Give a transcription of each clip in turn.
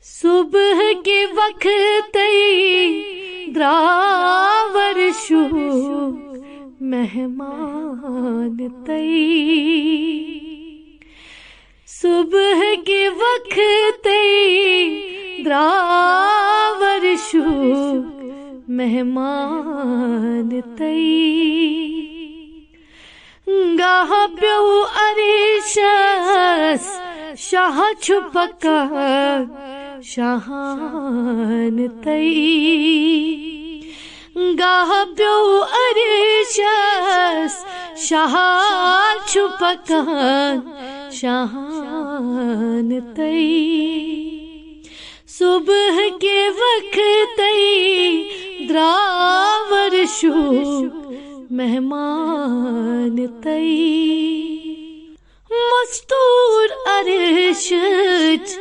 सुबह के वक्त द्रावर शू मेहमान तई। सुबह के वक्त द्रावर शू मेहमान तई। गाह प्यो अरिशस शाह छुपका शाहान तई। गाह प्यो अरिशस शाह छुपका शाहान तई। सुबह के वक्त द्रावर शू मेहमान तई। मस्तूर अरिशच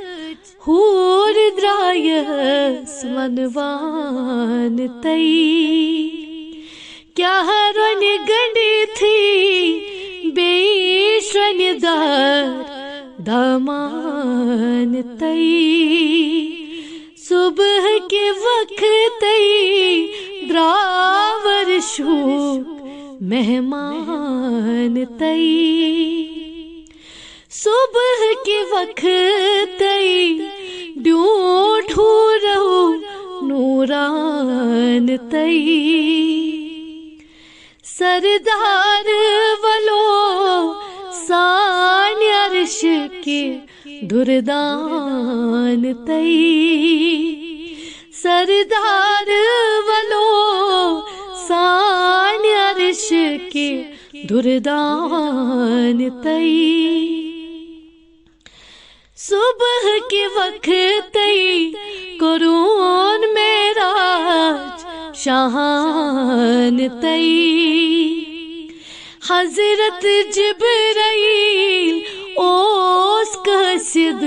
हूर द्रायस वनवान तई। क्या रन गंडी थी बेशन दर दमान तई। सुबह के वक्त द्रावर शू मेहमान तई। सुबह के वक्त ड्यूठू रहो नूरान तई। सरदार वलो सान अर्श के दुर्दान तई। सरदार वलो सान अर्श के दुर्दान तई। सुबह के वक्त कुरून मेराज शाहान तई। हजरत जिब्राइल ओस कसिद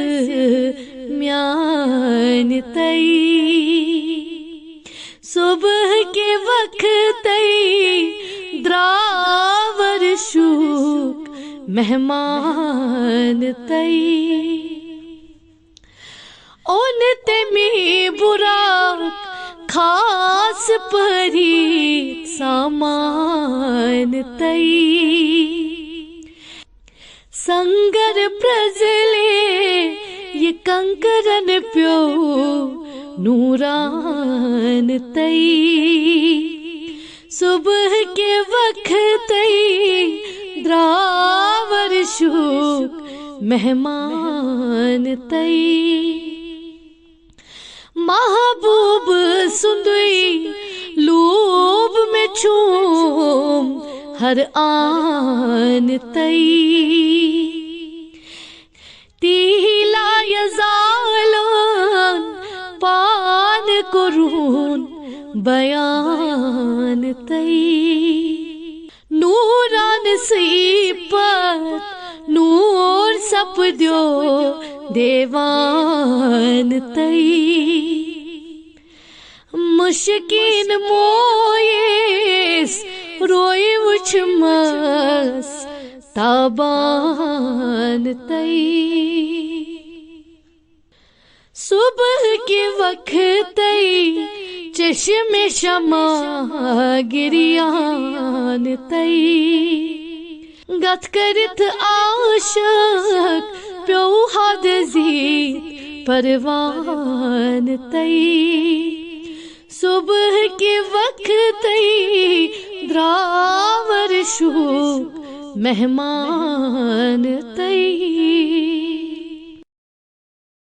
म्यान तई। सुबह के वक्त द्रावर शू मेहमान तई। ओन तेमी बुरा खास परी सामान तई। संगर प्रजले ये कंकरन प्यो नूरान तई। सुबह के वक्त द्रावर शू मेहमान तई। महबूब सुंदरी लूब में चूम हर आन तई। तीला यजालन पान कुरून बयान तई। नूरान सिपत नूर सपद्यो देवान तई। मुश्किन मोयस रोई उछमस ताबान तई। सुबह के वक्त चश्मे शमा गिरियान तई। गत करत आशक प्यो हादजीत परवान तई। सुबह के वक्त द्रावर शू मेहमान तई।